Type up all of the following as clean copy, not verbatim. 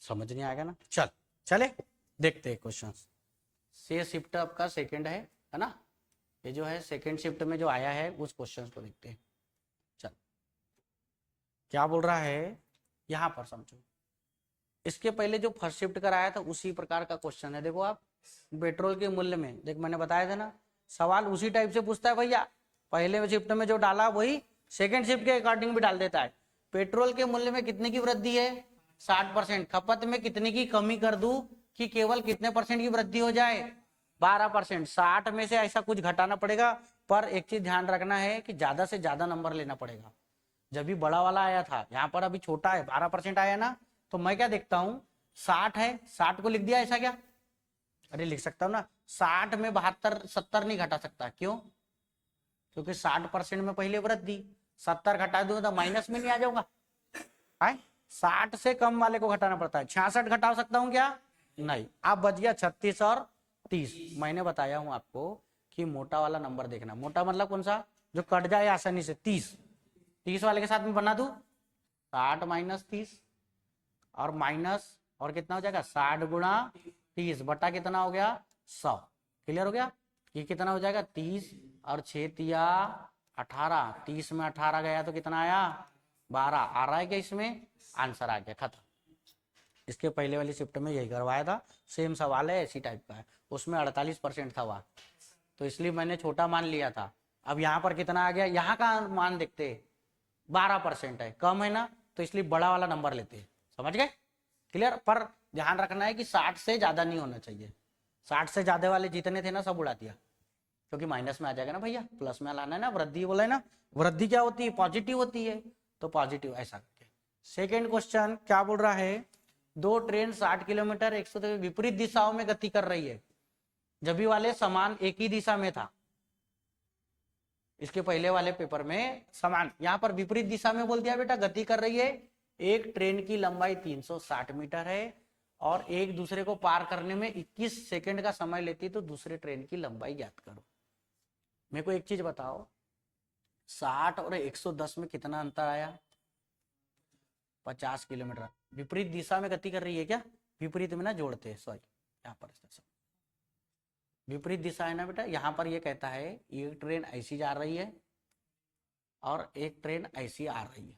समझ नहीं आएगा ना। चले देखते हैं क्वेश्चन। ये शिफ्ट आपका सेकंड है ना, ये जो है सेकंड शिफ्ट में जो आया है उस क्वेश्चन को देखते हैं। चल क्या बोल रहा है यहां पर समझो, इसके पहले जो फर्स्ट शिफ्ट कराया था उसी प्रकार का क्वेश्चन है। देखो आप, पेट्रोल के मूल्य में, देख मैंने बताया था ना, सवाल उसी टाइप से पूछता है भैया। पहले शिफ्ट में जो डाला वही सेकंड शिफ्ट के अकॉर्डिंग भी डाल देता है। पेट्रोल के मूल्य में कितने की वृद्धि है? 60%। खपत में कितने की कमी कर दूं कि केवल कितने परसेंट की वृद्धि हो जाए? 12%। 60 में से ऐसा कुछ घटाना पड़ेगा, पर एक चीज ध्यान रखना है कि ज्यादा से ज्यादा नंबर लेना पड़ेगा। जब भी बड़ा वाला आया था, यहाँ पर अभी छोटा है, 12% आया ना, तो मैं क्या देखता हूं, 60 है, 60 को लिख दिया, ऐसा क्या? अरे लिख सकता हूं ना, 60 में 72 70 नहीं घटा सकता। क्यों? क्योंकि 60% में पहले वृद्धि, 70 घटा दूंगा तो माइनस में नहीं आ जाऊंगा। 60 से कम वाले को घटाना पड़ता है। 66 घटा सकता हूं क्या? नहीं। अब बच गया 36 और 30। मैंने बताया हूं आपको कि मोटा वाला नंबर देखना। मोटा मतलब कौन सा? जो कट जाए आसानी से। 30 वाले के साथ में बना दू, 60 माइनस 30 और माइनस, और कितना हो जाएगा? 60 गुणा 30 बटा कितना हो गया? 100। क्लियर हो गया? ये कितना हो जाएगा? 30 और 6 तिया 18। 30 में 18 गया तो कितना आया? 12 आ रहा है क्या? इसमें आंसर आ गया, खत्म। इसके पहले वाली शिफ्ट में यही करवाया था, सेम सवाल है, ऐसी टाइप का है। उसमें 48% था वह, तो इसलिए मैंने छोटा मान लिया था। अब यहाँ पर कितना आ गया? यहाँ का मान देखते, 12% है, कम है ना, तो इसलिए बड़ा वाला नंबर लेते हैं। समझ गए? क्लियर? पर ध्यान रखना है कि 60 से ज्यादा नहीं होना चाहिए। 60 से ज्यादा वाले जितने थे ना सब उड़ा दिया, क्योंकि माइनस में आ जाएगा ना भैया, प्लस में लाना है ना। वृद्धि बोला है ना, वृद्धि क्या होती है? पॉजिटिव होती है, तो पॉजिटिव ऐसा करके। सेकेंड क्वेश्चन क्या बोल रहा है? दो ट्रेन 60 किलोमीटर 100 विपरीत दिशाओं में गति कर रही है, जब भी वाले समान एक ही दिशा में था। इसके पहले वाले पेपर में समान, यहां पर विपरीत दिशा में बोल दिया बेटा, गति कर रही है। एक ट्रेन की लंबाई 360 मीटर है और एक दूसरे को पार करने में 21 सेकंड का समय लेती, तो दूसरे ट्रेन की लंबाई ज्ञात करो। मेरे को एक चीज बताओ, 60 और 110 में कितना अंतर आया? 50 किलोमीटर। विपरीत दिशा में गति कर रही है क्या? विपरीत में ना जोड़ते हैं, सॉरी, यहाँ पर विपरीत दिशा है ना बेटा। यहाँ पर ये कहता है एक ट्रेन ऐसी जा रही है और एक ट्रेन ऐसी आ रही है।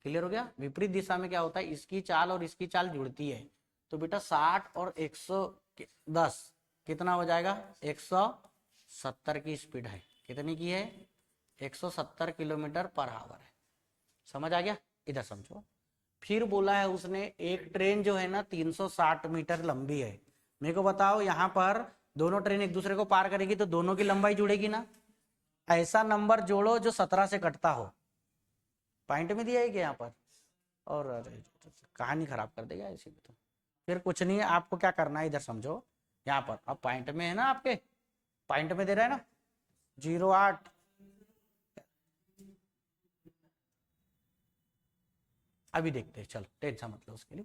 क्लियर हो गया? विपरीत दिशा में क्या होता है, इसकी चाल और इसकी चाल जुड़ती है, तो बेटा 60 और 110 कितना हो जाएगा? 170 की स्पीड है। कितनी की है? 170 किलोमीटर पर आवर है। समझ आ गया? इधर समझो। फिर बोला है उसने एक ट्रेन जो है ना 360 मीटर लंबी है। मेरे को बताओ, यहां पर दोनों ट्रेन एक दूसरे को पार करेगी तो दोनों की लंबाई जुड़ेगी ना। ऐसा नंबर जोड़ो जो 17 से कटता हो। पॉइंट में दिया है कि यहाँ पर, और कहानी खराब कर देगा ऐसे में। तो फिर कुछ नहीं है, आपको क्या करना है इधर समझो। यहाँ पर अब पॉइंट में है ना, आपके पॉइंट में दे रहा है ना 08। अभी देखते हैं, चलो टेंशन मत लो उसके लिए।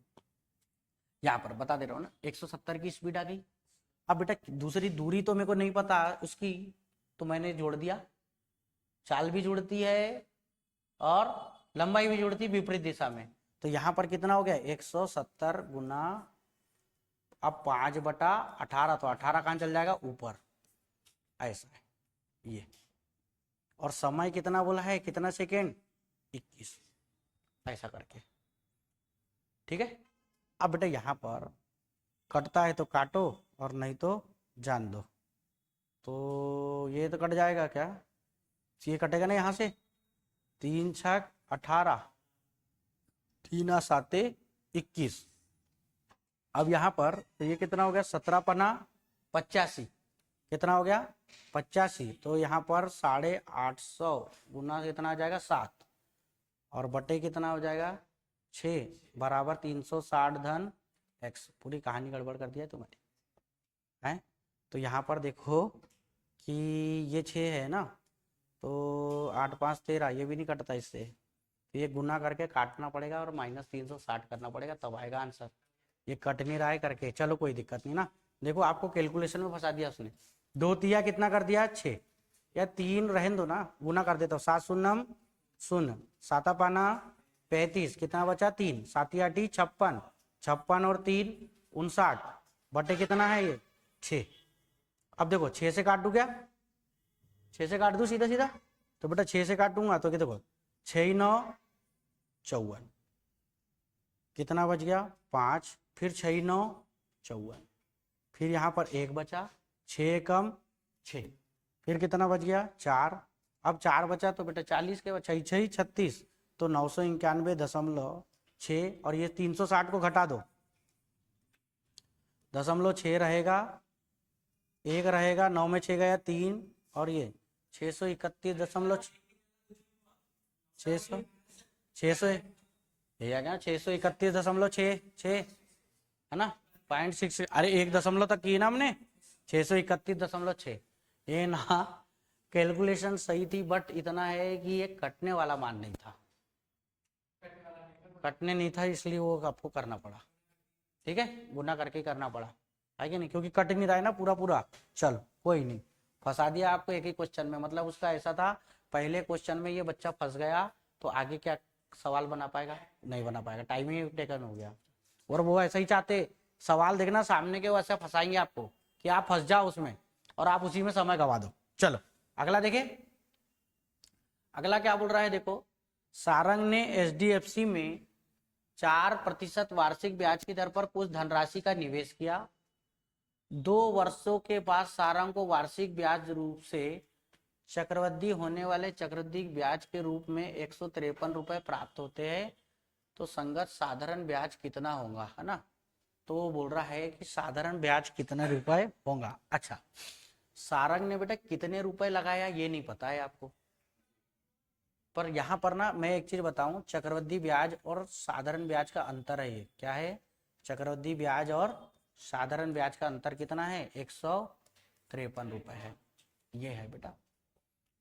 यहाँ पर बता दे रहा हूँ ना, 170 की स्पीड आ गई। अब बेटा दूसरी दूरी तो मेरे को नहीं पता उसकी, तो मैंने जोड़ दिया। चाल भी जुड़ती है और लंबाई भी जुड़ती है विपरीत दिशा में, तो यहाँ पर कितना हो गया? 170 गुना, अब 5/18, तो 18 कहाँ चल जाएगा? ऊपर। ऐसा है ये। और समय कितना बोला है? कितना सेकेंड? 21। ऐसा करके, ठीक है। अब बेटा यहाँ पर कटता है तो काटो और नहीं तो जान दो। तो ये तो कट जाएगा क्या? ये कटेगा ना यहाँ से, 3 छक 18, 3 साते 21। अब यहाँ पर तो ये कितना हो गया? 17 पना 85। कितना हो गया? 85। तो यहाँ पर 850 गुना कितना आ जाएगा? 7, और बटे कितना हो जाएगा? 6 बराबर 360 धन x। पूरी कहानी गड़बड़ कर दिया तुम्हारी है। तो यहाँ पर देखो कि ये 6 है ना, तो 8 5 13, ये भी नहीं कटता इससे, तो ये गुना करके काटना पड़ेगा और -360 करना पड़ेगा, तब आएगा आंसर। ये कट नहीं रहा है करके, चलो कोई दिक्कत नहीं ना। देखो आपको कैलकुलेशन में फंसा दिया उसने। 2 तिया कितना कर दिया? 6, या 3 रहने दो ना, गुना कर देता हूँ। 7 शून्यम 0, 7 पाना 35, कितना बचा 3, 7 8 56, 56 और 3 59 बटे कितना है ये 6। अब देखो 6 से काट दूं क्या, 6 से काट दूं सीधा सीधा, तो बेटा 6 से काटूंगा तो क्या देखो 6 9 54, कितना बच गया 5, फिर 6 9 54, फिर यहाँ पर 1 बचा, 6 कम 6, फिर कितना बच गया 4, अब 4 बचा तो बेटा 40 के 6 6 36, तो 991.6, और ये 360 को घटा दो, 0.6 रहेगा, 1 रहेगा, 9 में 6 गया 3, और ये 631.6, 600 ये आ गया 631.6 है ना, 0.6, अरे 1 दशमलव तक की ना हमने, 631.6। ये ना कैलकुलेशन सही थी, बट इतना है कि ये कटने वाला मान नहीं था, कटने नहीं था, इसलिए वो आपको करना पड़ा, ठीक है, गुना करके करना पड़ा, है कि नहीं, क्योंकि कट नहीं रहा है ना पूरा पूरा। चलो कोई नहीं, फंसा दिया आपको एक ही क्वेश्चन में, मतलब उसका ऐसा था पहले क्वेश्चन में ये बच्चा फंस गया तो आगे क्या सवाल बना पाएगा, नहीं बना पाएगा, टाइम ही टेकन हो गया। और वो ऐसा ही चाहते, सवाल देखना सामने के, वैसे फंसाएंगे आपको कि आप फंस जाओ उसमें और आप उसी में समय गवा दो। चलो अगला देखें, अगला क्या बोल रहा है, देखो सारंग ने HDFC में 4% वार्षिक ब्याज की दर पर कुछ धनराशि का निवेश किया। 2 वर्षों के बाद सारंग को वार्षिक ब्याज रूप से चक्रवृद्धि होने वाले चक्रवृद्धि ब्याज के रूप में 153 रुपए प्राप्त होते हैं, तो संगत साधारण ब्याज कितना होगा, है ना। तो वो बोल रहा है कि साधारण ब्याज कितने रुपए होगा। अच्छा, सारंग ने बेटा कितने रुपए लगाया ये नहीं पता है आपको, पर यहाँ पर ना मैं एक चीज बताऊं, चक्रवृद्धि ब्याज और साधारण ब्याज का अंतर है, ये क्या है, चक्रवृद्धि ब्याज और साधारण ब्याज का अंतर कितना है, 153 रुपए है, ये है बेटा।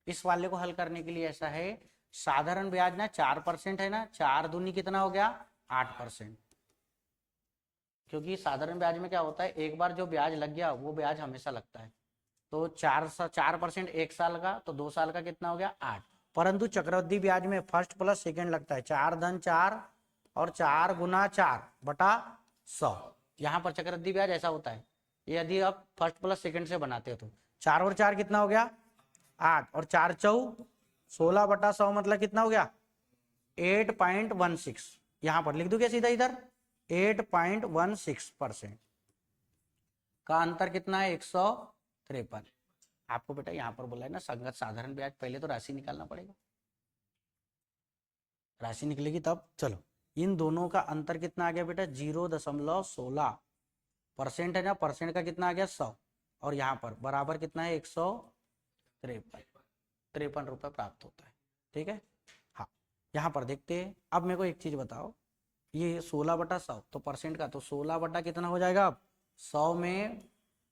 इस वाले को हल करने के लिए ऐसा है, साधारण ब्याज ना 4% है ना, 4 दूनी कितना हो गया 8%, क्योंकि साधारण ब्याज में क्या होता है, एक बार जो ब्याज लग गया वो ब्याज हमेशा लगता है, तो 4% 1 साल का, तो 2 साल का कितना हो गया 8। परंतु चक्रवृद्धि ब्याज में फर्स्ट प्लस सेकेंड लगता है, 4 धन 4 और 4 गुना 4 बटा 100, यहाँ पर चक्रवृद्धि ब्याज ऐसा होता है, यदि आप फर्स्ट प्लस सेकेंड से बनाते हो तो 4 और 4 कितना हो गया 8, और 4 चौ 16 बटा 100 मतलब कितना हो गया 8.16, यहां पर लिख दूं क्या सीधा इधर, 8.16% का अंतर कितना है 153। आपको बेटा यहां पर बोला है ना संगत साधारण ब्याज, पहले तो राशि निकालना पड़ेगा, राशि निकलेगी तब। चलो इन दोनों का अंतर कितना आ गया बेटा 0.16% है ना, परसेंट का कितना आ गया 100, और यहाँ पर बराबर कितना है 153 रुपए प्राप्त होता है, ठीक है। हाँ यहाँ पर देखते हैं, अब मेरे को एक चीज बताओ, ये 16 बटा 100 तो परसेंट का, तो 16 बटा कितना हो जाएगा अब 100 में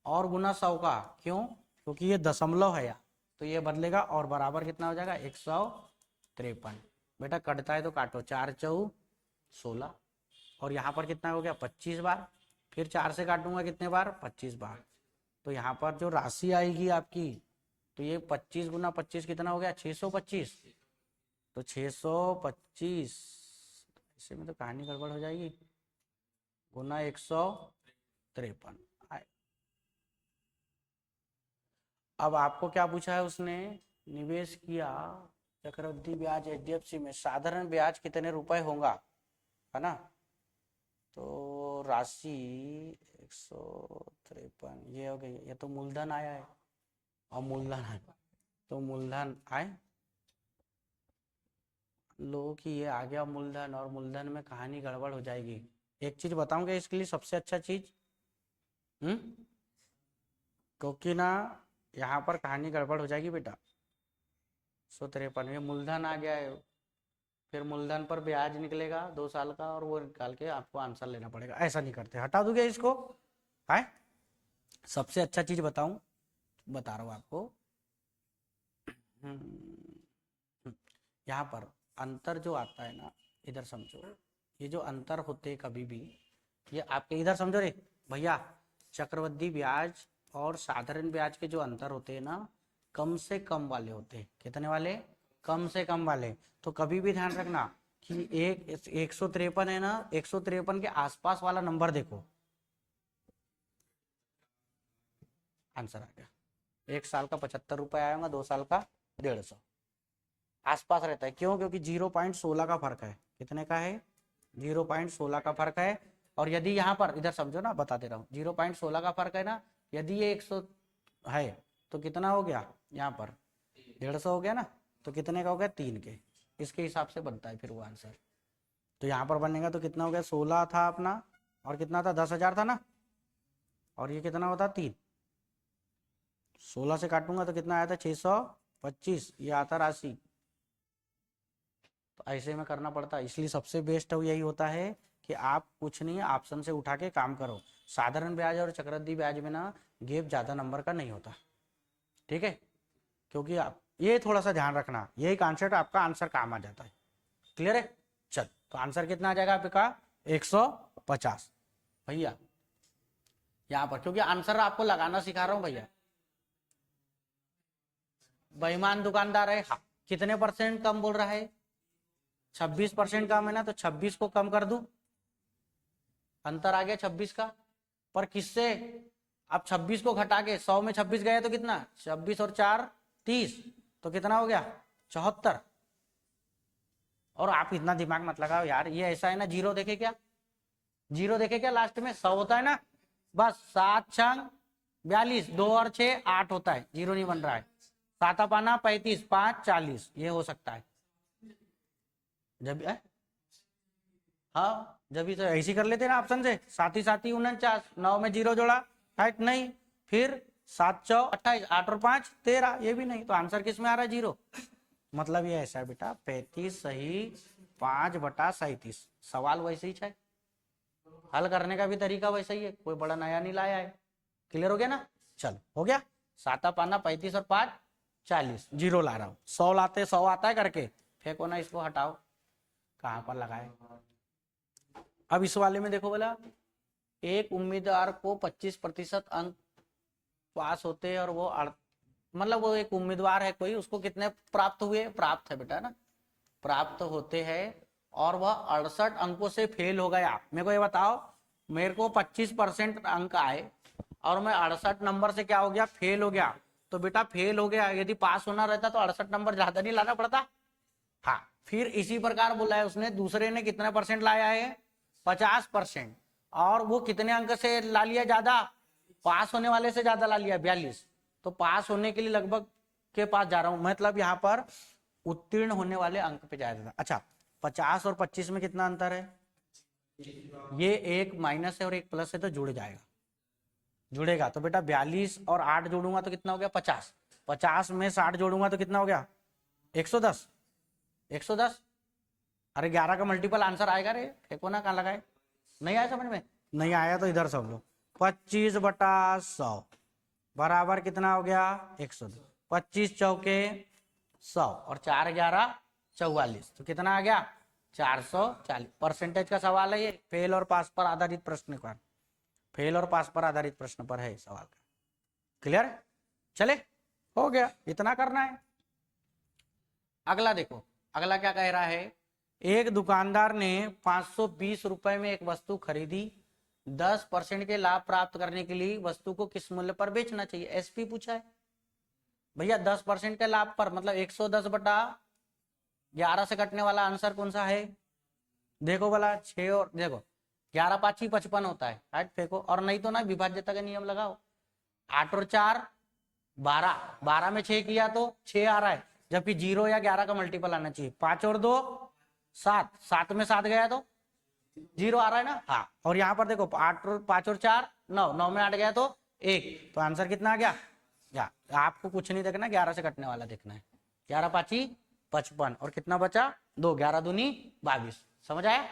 और गुना 100 का, क्यों, क्योंकि ये दशमलव है यहाँ, तो ये बदलेगा और बराबर कितना हो जाएगा 153। बेटा कटता है तो काटो, 4 चौ 16, और यहाँ पर कितना हो गया 25 बार, फिर 4 से काटूंगा कितने बार 25 बार, तो यहाँ पर जो राशि आएगी आपकी, तो ये 25 गुना 25 कितना हो गया 625, तो 625, इससे में तो कहानी गड़बड़ हो जाएगी, गुना 153। अब आपको क्या पूछा है उसने, निवेश किया चक्रवृद्धि ब्याज HDFC में, साधारण ब्याज कितने रुपए होगा, है ना, तो राशि 153 ये हो गई, ये तो मूलधन आया है, और मूलधन है तो मूलधन आए लो कि ये आ गया मूलधन, और मूलधन में कहानी गड़बड़ हो जाएगी। एक चीज बताऊंगा इसके लिए सबसे अच्छा चीज, क्योंकि ना यहाँ पर कहानी गड़बड़ हो जाएगी बेटा। 153 ये मूलधन आ गया है, फिर मूलधन पर ब्याज निकलेगा 2 साल का, और वो निकाल के आपको आंसर लेना पड़ेगा, ऐसा नहीं करते, हटा दोगे इसको, है सबसे अच्छा चीज बताऊं, बता रहा हूं आपको, यहाँ पर अंतर जो आता है ना, इधर समझो, ये जो अंतर होते हैं कभी भी, ये आपके इधर समझो रे भैया, चक्रवृद्धि ब्याज और साधारण ब्याज के जो अंतर होते हैं ना, कम से कम वाले होते हैं, कितने वाले, कम से कम वाले, तो कभी भी ध्यान रखना कि 153 है ना, 153 के आसपास वाला नंबर देखो, आंसर आ गया। 1 साल का 75 रुपए आएगा, 2 साल का 150, आसपास रहता है। क्यों? क्योंकि 0.16 का फर्क है। कितने का है? 0.16 का फर्क है। और यदि यहाँ पर इधर समझो ना, बता दे रहा हूँ, 0.16 का फर्क है ना, यदि ये 100 है तो कितना हो गया यहाँ पर? 150 हो गया ना, तो कितने का हो गया? 3 के। इसके हिसाब से बनता है फिर वो आंसर। तो यहाँ पर बनेगा तो कितना हो गया? 16 था अपना, और कितना था? 10,000 था ना, और ये कितना होता? 3। 16 से काटूंगा तो कितना आया था? 625। ये आता राशि। तो ऐसे में करना पड़ता है, इसलिए सबसे बेस्ट यही होता है कि आप कुछ नहीं, ऑप्शन से उठा के काम करो। साधारण ब्याज और चक्रवृद्धि ब्याज में ना गैप ज़्यादा नंबर का नहीं होता, ठीक है? क्योंकि आप ये थोड़ा सा ध्यान रखना, यही कॉन्सेप्ट आपका आंसर काम आ जाता है। क्लियर है? चल, तो आंसर कितना आ जाएगा आपका? 150 भैया। यहाँ पर क्योंकि आंसर आपको लगाना सिखा रहा हूँ भैया। बेईमान दुकानदार है, हाँ। कितने परसेंट कम बोल रहा है? 26% कम है ना, तो 26 को कम कर दूं, अंतर आ गया 26 का। पर किससे? अब 26 को घटा के 100 में 26 गए तो कितना? 26 और 4 30, तो कितना हो गया? 74। और आप इतना दिमाग मत लगाओ यार, ये ऐसा है ना, जीरो देखे क्या? जीरो देखे क्या? लास्ट में 100 होता है ना, बस 7 6 42, 2 और 6 8 होता है, जीरो नहीं बन रहा है। 7 पाना 35, 5 40, ये हो सकता है जब हाँ, जब तो ऐसी कर लेते ना ऑप्शन से, साथ ही 49, 9 में 0 जोड़ा, हाइट नहीं, फिर 7 4 28, 8 और 5 13, ये भी नहीं, तो आंसर किस में आ रहा है? 0। मतलब ये ऐसा है बेटा, 35 सही 5/37। सवाल वैसे ही है, हल करने का भी तरीका वैसा ही है, कोई बड़ा नया नहीं लाया है। क्लियर हो गया ना? चलो, हो गया। 7 पाना 35 और 5 40, 0 ला रहा हूँ। 100 लाते 100 आता है करके, फेंको ना, इसको हटाओ, कहाँ पर लगाए। अब इस वाले में देखो बोला, एक उम्मीदवार को 25% अंक पास होते हैं, और वो मतलब वो एक उम्मीदवार है कोई, उसको कितने प्राप्त हुए? प्राप्त है बेटा ना, प्राप्त होते हैं, और वह 68 अंकों से फेल हो गया। मेरे को ये बताओ, मेरे को 25% अंक आए और मैं 68 नंबर से क्या हो गया? फेल हो गया। तो बेटा फेल हो गया, यदि पास होना रहता तो 68 नंबर ज्यादा नहीं लाना पड़ता? हाँ, फिर इसी प्रकार बोला है उसने, दूसरे ने कितने परसेंट लाया है? 50%, और वो कितने अंक से ला लिया ज्यादा? पास होने वाले से ज्यादा ला लिया, 42। तो पास होने के लिए लगभग के पास जा रहा हूं, मतलब यहाँ पर उत्तीर्ण होने वाले अंक पे जाया जाता। अच्छा, 50 और 25 में कितना अंतर है? ये एक माइनस है और एक प्लस है, तो जुड़ जाएगा, जुड़ेगा। तो बेटा 42 और 8 जोड़ूंगा तो कितना हो गया? 50। 50 में 60 जोड़ूंगा तो कितना हो गया? 110। 110। अरे 11 का मल्टीपल आंसर आएगा रे, देखो ना कहाँ लगाए। नहीं आया समझ में? नहीं आया तो इधर समझ लो, 25/100 बराबर कितना हो गया? 102। 25 चौके 100 और 4 11 44, तो कितना आ गया? 440। परसेंटेज का सवाल है ये, फेल और पास पर आधारित प्रश्न का, फेल और पास पर आधारित प्रश्न पर है सवाल का। क्लियर? चले, हो गया, इतना करना है। अगला देखो, अगला क्या कह रहा है? एक दुकानदार ने 520 रुपए में एक वस्तु खरीदी, 10% के लाभ प्राप्त करने के लिए वस्तु को किस मूल्य पर बेचना चाहिए? एसपी पूछा है भैया। 10% के लाभ पर मतलब 110/11 से कटने वाला आंसर कौन सा है? देखो बोला 6 और देखो 11 5 55 होता है, हाइट फेंको, और नहीं तो ना विभाज्यता का नियम लगाओ। 8 और 4 12, 12 में 6 किया तो 6 आ रहा है, जबकि 0 या 11 का मल्टीपल आना चाहिए। 5 और 2 7, 7 में 7 गया तो 0 आ रहा है ना, हाँ। और यहाँ पर देखो 8 और 5 और 4 9, 9 में 8 गया तो 1, तो आंसर कितना आ गया? या आपको कुछ नहीं देखना, 11 से कटने वाला देखना है। 11 5 55, और कितना बचा? 2, 11 दूनी 22। समझ आया?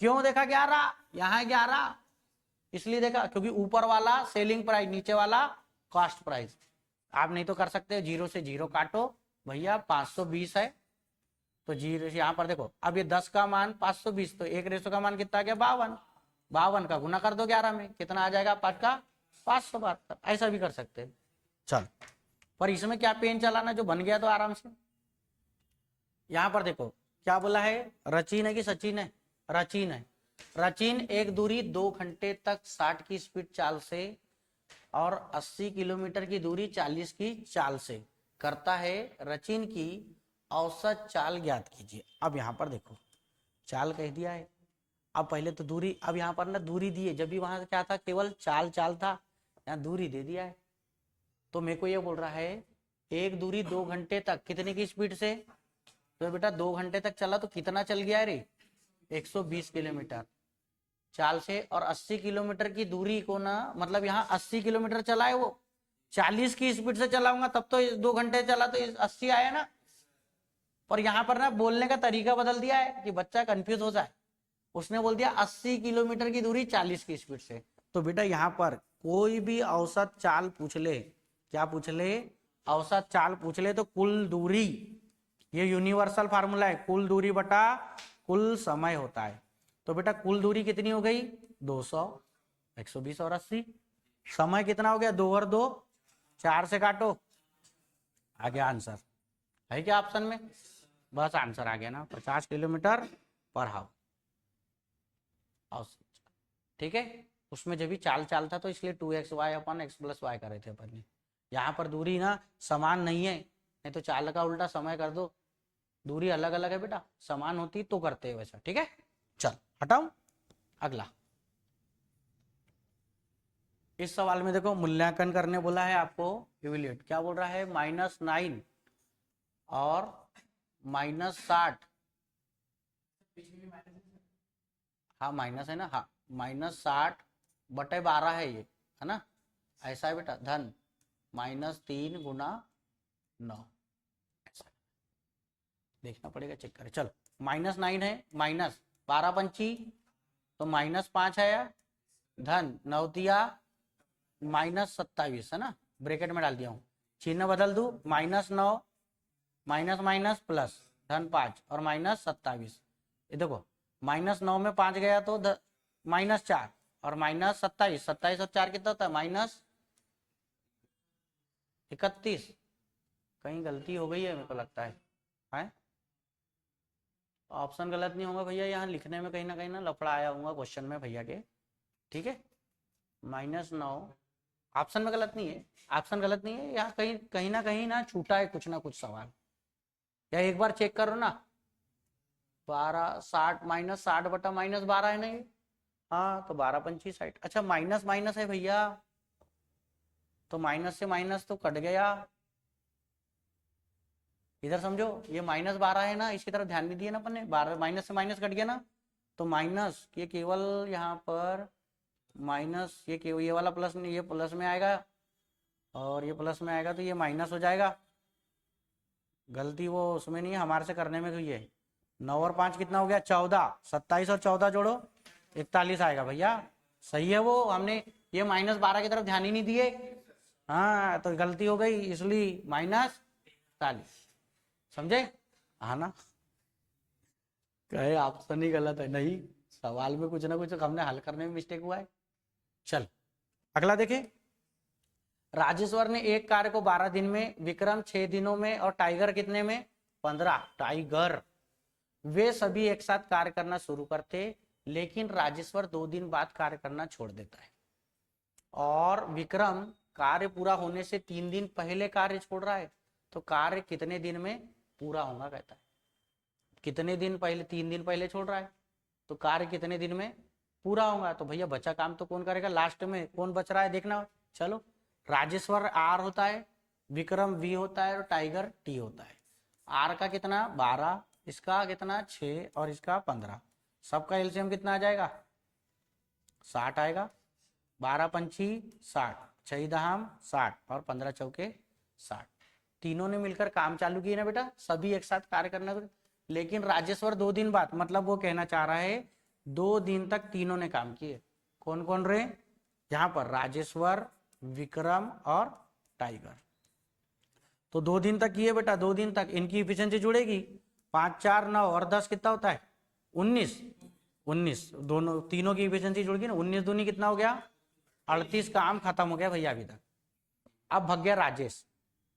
क्यों देखा 11? यहाँ 11 इसलिए देखा क्योंकि ऊपर वाला सेलिंग प्राइस, नीचे वाला कॉस्ट प्राइस। आप नहीं तो कर सकते हो 0 से 0 काटो भैया, 520 है तो 0 यहाँ पर देखो, अब ये 10 का मान 520, तो 1 का मान कितना गया? 52। 52 का गुना कर दो 11 में, कितना आ जाएगा? 5 का 572। ऐसा भी कर सकते हैं। चल, पर इसमें क्या पेन चलाना, जो बन गया तो आराम से। यहाँ पर देखो क्या बोला है, रचीन है कि सचिन है, रचीन है। रचीन एक दूरी 2 घंटे तक 60 की स्पीड चाल से और 80 किलोमीटर की दूरी 40 की चाल से करता है। रचीन की औसत चाल ज्ञात कीजिए। अब यहाँ पर देखो चाल कह दिया है, अब पहले तो दूरी, अब यहाँ पर ना दूरी दी है, जब भी वहां क्या था, केवल चाल था, यहाँ दूरी दे दिया है। तो मेरे को ये बोल रहा है एक दूरी 2 घंटे तक कितने की स्पीड से, तो बेटा 2 घंटे तक चला तो कितना चल गया रे, 120 किलोमीटर चाल से, और 80 किलोमीटर की दूरी को ना, मतलब यहाँ 80 किलोमीटर चला है वो, 40 की स्पीड से चलाऊंगा तब तो 2 घंटे चला तो 80 आया ना। और यहाँ पर ना बोलने का तरीका बदल दिया है कि बच्चा कंफ्यूज हो जाए, उसने बोल दिया 80 किलोमीटर की दूरी 40 की स्पीड से। तो बेटा यहाँ पर कोई भी औसत चाल पूछ ले, क्या पूछ ले, औसत चाल पूछ ले, तो कुल दूरी, ये यूनिवर्सल फार्मूला है, कुल दूरी बटा कुल समय होता है। तो बेटा कुल दूरी कितनी हो गई, 200, 120 और 80, समय कितना हो गया, 2 और 2 4 से काटो, आ गया आंसर, है क्या ऑप्शन में, बस आंसर आ गया ना, 50 किलोमीटर पर हावर। ठीक है, उसमें जब भी चाल था तो इसलिए 2xy अपन x + y करे थे अपन ने। यहाँ पर दूरी ना समान नहीं है, नहीं तो चाल का उल्टा समय कर दो, दूरी अलग अलग है बेटा, समान होती तो करते हैं वैसा। ठीक है, चल हटाओ अगला। इस सवाल में देखो मूल्यांकन करने बोला है आपको, इवैल्यूएट, क्या बोल रहा है, -9 और -60, हाँ माइनस है ना, हाँ -60/12 है ये, है ना, ऐसा है बेटा, धन -3 × 9, ऐसा देखना पड़ेगा, चेक करें। चलो -9 है, -12 पंची तो -5 आया, धन 9 दिया -27, है ना, ब्रैकेट में डाल दिया हूँ, चिन्ह बदल दू, -9 माइनस प्लस धन 5 और -27, ये देखो -9 में 5 गया तो -4 और -27, 27 और 4 कितना होता है, -31, कहीं गलती हो गई है मेरे को लगता है? ऑप्शन गलत नहीं होगा भैया, यहाँ लिखने में कहीं ना लफड़ा आया होगा क्वेश्चन में भैया के, ठीक है, -9 ऑप्शन में गलत नहीं है, ऑप्शन गलत नहीं है, यहाँ कहीं ना छूटा है कुछ ना कुछ सवाल, या एक बार चेक करो ना, 12 60 -60/- -12 है ना ये, हाँ तो 12 पंची 60, अच्छा माइनस माइनस है भैया, तो माइनस से माइनस तो कट गया, इधर समझो, ये -12 है ना, इसकी तरफ ध्यान नहीं दिया ना अपन ने, 12 माइनस से माइनस कट गया ना, तो माइनस ये केवल यहाँ पर माइनस, ये केवल ये वाला प्लस नहीं, ये प्लस में आएगा और ये प्लस में आएगा तो ये माइनस हो जाएगा, गलती वो उसमें नहीं है, हमारे से करने में हुई है। 9 और 5 कितना हो गया, 14, 27 और 14 जोड़ो 41 आएगा भैया, सही है वो, हमने ये -12 की तरफ ध्यान ही नहीं दिए, हाँ तो गलती हो गई, इसलिए -40, समझे, हाँ ना, कहे ऑप्शन ही गलत है, नहीं सवाल में कुछ ना कुछ हमने हल करने में मिस्टेक हुआ है। चल अगला देखें, राजेश्वर ने एक कार्य को 12 दिन में, विक्रम 6 दिनों में और टाइगर कितने में, 15, टाइगर, वे सभी एक साथ कार्य करना शुरू करते, लेकिन राजेश्वर 2 दिन बाद कार्य करना छोड़ देता है, और विक्रम कार्य पूरा होने से 3 दिन पहले कार्य छोड़ रहा है, तो कार्य कितने दिन में पूरा होगा, कहता है कितने दिन पहले, 3 दिन पहले छोड़ रहा है, तो कार्य कितने दिन में पूरा होगा, तो भैया बचा काम तो कौन करेगा, लास्ट में कौन बच रहा है देखना, चलो राजेश्वर R होता है, विक्रम V होता है और टाइगर T होता है, R का कितना 12, इसका कितना 6 और इसका 15, सबका एलसीएम कितना आ जाएगा, 60 आएगा, 12 पंची 60, 6 दहाम 60 और 15 चौके 60, तीनों ने मिलकर काम चालू किए ना बेटा, सभी एक साथ कार्य करना, लेकिन राजेश्वर 2 दिन बाद, मतलब वो कहना चाह रहा है 2 दिन तक तीनों ने काम किए, कौन कौन रहे, यहाँ पर राजेश्वर, विक्रम और टाइगर, तो 2 दिन तक किए बेटा, 2 दिन तक इनकी इफिशिएंसी जुड़ेगी, 5 4 9 और 10 कितना होता है 19, दोनों तीनों की इफिशिएंसी जुड़ गई ना, 19 दूनी कितना हो गया 38, काम खत्म हो गया भैया अभी तक। अब भग गया राजेश,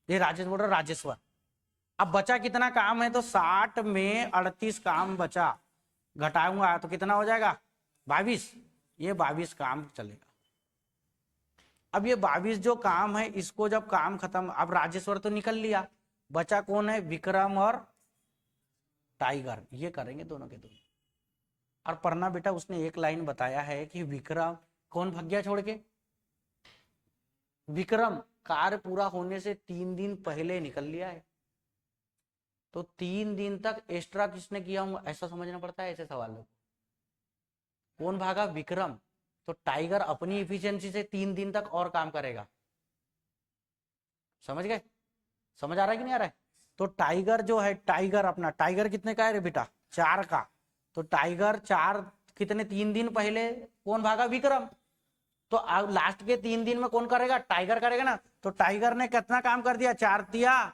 ये राजेश बोल रहा राजेश्वर, अब बचा कितना काम है, तो 60 में 38 काम बचा, घटाऊंगा तो कितना हो जाएगा 22। ये 22 काम चलेगा। अब ये 22 जो काम है, इसको जब काम खत्म, अब राजेश्वर तो निकल लिया, बचा कौन है, विक्रम और टाइगर। ये करेंगे दोनों के दोनों। और पढ़ना बेटा, उसने एक लाइन बताया है कि विक्रम कौन भाग गया छोड़ के, विक्रम कार्य पूरा होने से 3 दिन पहले निकल लिया है। तो 3 दिन तक एक्स्ट्रा किसने किया होगा, ऐसा समझना पड़ता है ऐसे सवालों को। कौन भागा, विक्रम। तो टाइगर अपनी इफिशियंसी से 3 दिन तक और काम करेगा। समझ गए, समझ आ रहा है कि नहीं आ रहा है। तो टाइगर जो है, टाइगर अपना, टाइगर कितने का है रे बेटा, 4 का। तो टाइगर 4 कितने, 3 दिन पहले कौन भागा, विक्रम। तो अब लास्ट के 3 दिन में कौन करेगा, टाइगर करेगा ना। तो टाइगर ने कितना काम कर दिया, 4 दिया,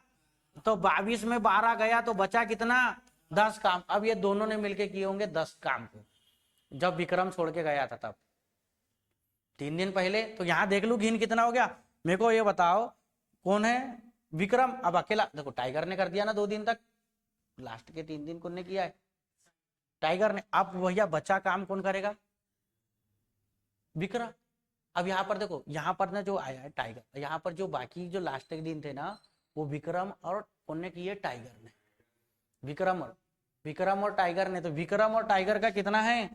तो 22 में 12 गया, तो बचा कितना, 10 काम। अब ये दोनों ने मिलके किए होंगे 10 काम को, जब विक्रम छोड़ के गया था तब 3 दिन पहले। तो यहां देख लू घिन कितना हो गया। मेरे को ये बताओ कौन है, विक्रम। अब अकेला देखो, टाइगर ने कर दिया ना 2 दिन तक, लास्ट के 3 दिन कौन ने किया है, टाइगर ने। अब भैया बचा काम कौन करेगा, विक्रम। अब यहाँ पर देखो, यहाँ पर ना जो आया है टाइगर, यहाँ पर जो बाकी जो लास्ट के दिन थे ना, वो विक्रम और कौन ने किए, टाइगर ने। विक्रम और टाइगर ने। तो विक्रम और टाइगर का कितना है,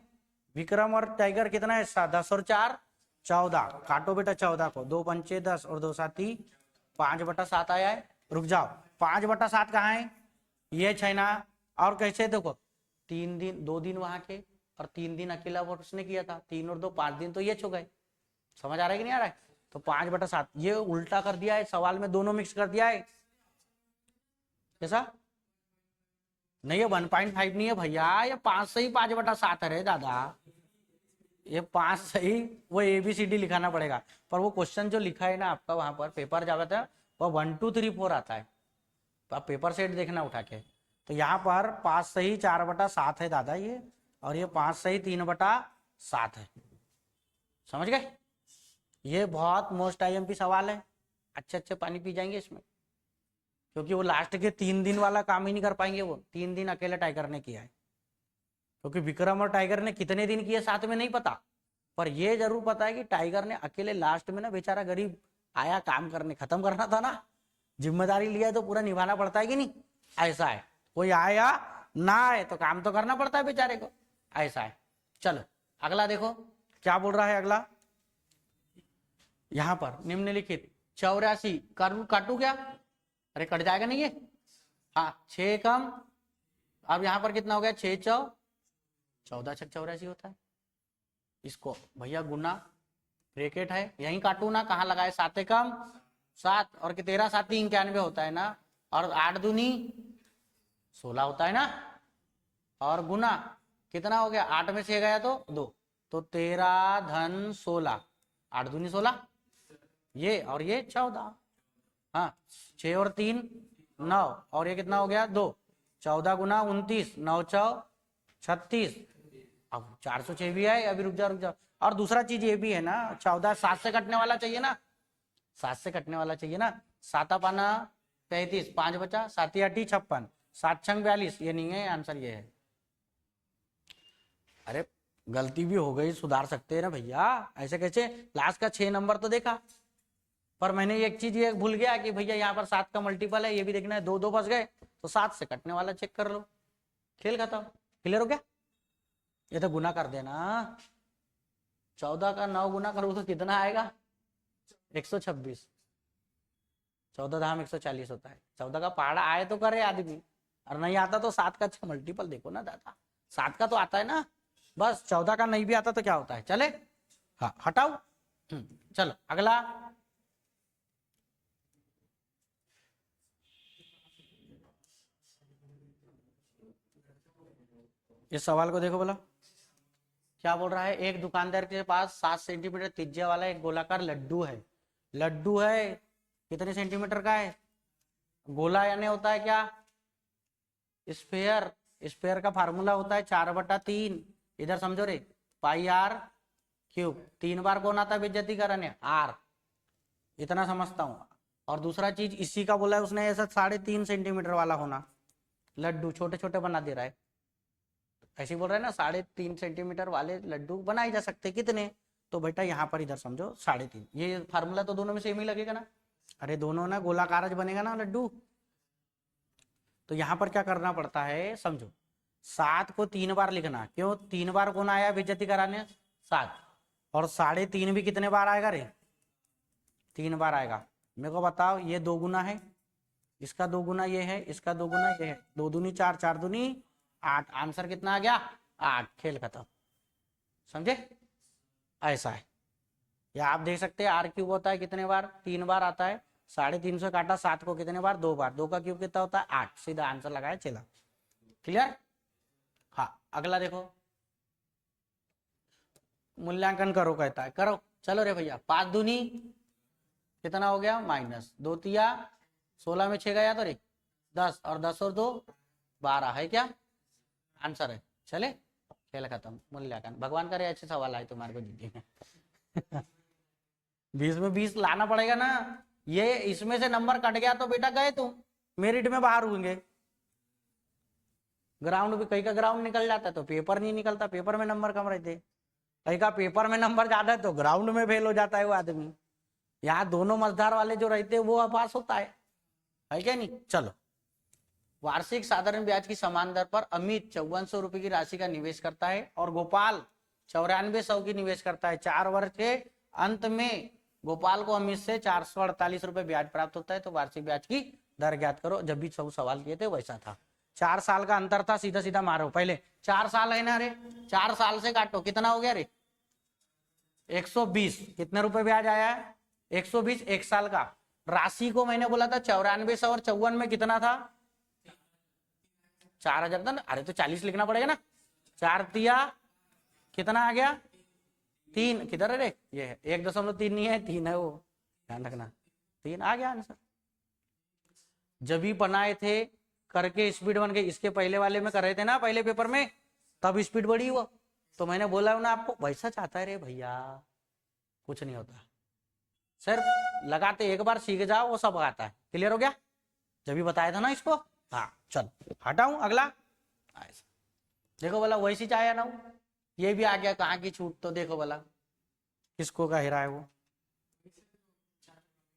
विक्रम और टाइगर कितना है, 10 और 4 14। काटो बेटा 14 को, 2 पंचे 10 और 2 साथी 5/7 आया है। रुक जाओ, 5/7 कहाँ है, ये है ना। और कैसे देखो, 3 दिन, 2 दिन वहां के और 3 दिन अकेला वो उसने किया था, 3 और 2 5 दिन, तो ये छो गए। समझ आ रहा है कि नहीं आ रहा है। तो 5/7 ये उल्टा कर दिया है सवाल में, दोनों मिक्स कर दिया है। कैसा नहीं, ये 1.5 नहीं है भैया, ये 5 से ही 5/7 है दादा। ये 5 सही, वो ABCD लिखाना पड़ेगा। पर वो क्वेश्चन जो लिखा है ना आपका वहां पर पेपर जाता है, वो 1 2 3 4 आता है। तो आप पेपर सेट देखना उठा के। तो यहाँ पर 5 सही 4/7 है दादा ये, और ये 5 सही 3/7 है। समझ गए। ये बहुत मोस्ट IMP सवाल है, अच्छे अच्छे पानी पी जाएंगे इसमें, क्योंकि वो लास्ट के 3 दिन वाला काम ही नहीं कर पाएंगे। वो 3 दिन अकेले टाइगर ने किया है, क्योंकि विक्रम और टाइगर ने कितने दिन किए साथ में नहीं पता, पर ये जरूर पता है कि टाइगर ने अकेले लास्ट में ना, बेचारा गरीब आया काम करने, खत्म करना था ना, जिम्मेदारी लिया है तो पूरा निभाना पड़ता है कि नहीं। ऐसा है, कोई आया ना आए तो काम तो करना पड़ता है बेचारे को, ऐसा है। चलो अगला देखो क्या बोल रहा है अगला। यहां पर निम्नलिखित 84 काटू क्या, अरे कट जाएगा नहीं ये, हाँ 6 कम। अब यहां पर कितना हो गया, 6 14 6 84 होता है। इसको भैया गुना, ब्रैकेट है यहीं काटू ना, कहाँ लगाए, 7 कम 7, और 13 7 91 होता है ना, और 8 दूनी 16 होता है ना, और गुना कितना हो गया, 8 में 6 गया तो 2, तो 13 धन 16, 8 दूनी 16, ये और ये 14। हाँ 6 और 3 9, और ये कितना हो गया 2, 14 गुना 29, 9 4 36। अब 406 भी है। अभी रुक जाओ। और दूसरा चीज ये भी है ना, 14 7 से कटने वाला चाहिए ना, 7 से कटने वाला चाहिए ना। 7 पाना 33, 5 बचा, 7 8 56, 7 6 42, ये नहीं है आंसर, ये है। अरे गलती भी हो गई, सुधार सकते हैं ना भैया, ऐसे कैसे। लास्ट का 6 नंबर तो देखा, पर मैंने एक चीज ये भूल गया कि भैया यहाँ पर 7 का मल्टीपल है, ये भी देखना है। 2 2 फंस गए, तो 7 से कटने वाला चेक कर लो, खेल खत्म। क्लियर हो गया। ये तो गुना कर देना, 14 का 9 गुना करूँ तो कितना आएगा, 126। 14 धाम 140 होता है। 14 का पहाड़ा आए तो करे आदमी, और नहीं आता तो 7 का 6 मल्टीपल देखो ना दादा, 7 का तो आता है ना, बस 14 का नहीं भी आता तो क्या होता है, चले हाँ हटाओ। चलो अगला। इस सवाल को देखो बोला क्या बोल रहा है। एक दुकानदार के पास 7 सेंटीमीटर त्रिज्या वाला एक गोलाकार लड्डू है। लड्डू है कितने सेंटीमीटर का है, गोला यानी होता है क्या, स्फेयर। स्फेयर का फार्मूला होता है 4/3, इधर समझो रे, πr3। 3 बार कौन आता है बेइज्जती करने, r, इतना समझता हूं। और दूसरा चीज इसी का बोला है उसने, ऐसा 3.5 सेंटीमीटर वाला होना, लड्डू छोटे छोटे बना दे रहा है, ऐसे बोल रहा है ना, 3.5 सेंटीमीटर वाले लड्डू बनाए जा सकते कितने, तो बेटा यहाँ पर इधर समझो 3.5, ये फार्मूला तो दोनों में सेम ही लगेगा ना, अरे दोनों ना गोलाकार बनेगा ना लड्डू। तो यहाँ पर क्या करना पड़ता है समझो, 7 को 3 बार लिखना, क्यों 3 बार कौन आया बेइज्जती कराने, 7, और 3.5 भी कितने बार आएगा रे, 3 बार आएगा। मेरे को बताओ, ये 2 गुना है, इसका 2 गुना ये है, इसका 2 गुना ये है, 2 दूनी 4, 4 दूनी 8, आंसर कितना आ गया 8, खेल खत्म, समझे, ऐसा है। या आप देख सकते हैं आर क्यूब होता है कितने बार, 3 बार आता है, 3.5 से काटा 7 को कितने बार, 2 बार, 2 का क्यूब कितना होता है 8, सीधा आंसर लगाया, चला, क्लियर। हाँ अगला देखो, मूल्यांकन करो कहता है, करो, चलो रे भैया, 5 दूनी कितना हो गया -2 तिया 16 में 6 गया तो रे 10, और 10 और 2 12 है क्या आंसर है, चले खेल खत्म, मूल्यांकन। भगवान करे अच्छे सवाल आए तुम्हारे को जिंदगी में 20 में 20 लाना पड़ेगा ना, ये इसमें से नंबर कट गया तो बेटा गए तुम, मेरिट में बाहर होंगे, ग्राउंड भी कहीं का ग्राउंड निकल जाता है तो पेपर नहीं निकलता, पेपर में नंबर कम रहते, कहीं का पेपर में नंबर ज्यादा है तो ग्राउंड में फेल हो जाता है वो आदमी। यहाँ दोनों मजदार वाले जो रहते हैं वो पास होता है क्या नहीं। चलो, वार्षिक साधारण ब्याज की समान दर पर अमित 5400 रुपए की राशि का निवेश करता है और गोपाल 9400 की निवेश करता है। 4 वर्ष के अंत में गोपाल को अमित से 448 रुपए ब्याज प्राप्त होता है, तो वार्षिक ब्याज की दर ज्ञात करो। जब भी सब सवाल किए थे वैसा था, 4 साल का अंतर था, सीधा सीधा मारो, पहले 4 साल है ना रे, 4 साल से काटो, कितना हो गया रे 120, कितने रुपए ब्याज आया है 120, 1 साल का। राशि को मैंने बोला था 9400 और 54 में कितना था 4000 था ना, अरे तो 40 लिखना पड़ेगा ना, 4 तिया कितना आ गया 3, किधर है रे, ये है 1.3 नहीं है 3 है, वो ध्यान रखना 3 आ गया आंसर। जब भी बनाए थे करके स्पीड बन गई, इसके पहले वाले में कर रहे थे ना पहले पेपर में, तब स्पीड बढ़ी वो, तो मैंने बोला ना आपको, वैसा चाहता है रे भैया, कुछ नहीं होता, सिर्फ लगाते एक बार सीख जाओ वो सब आता है। क्लियर हो गया, जब भी बताया था ना इसको। हाँ चल हटाऊं अगला, ऐसा देखो बोला वैसी चाहे ना, ये भी आ गया, कहाँ की छूट, तो देखो बोला किसको का हेरा है वो,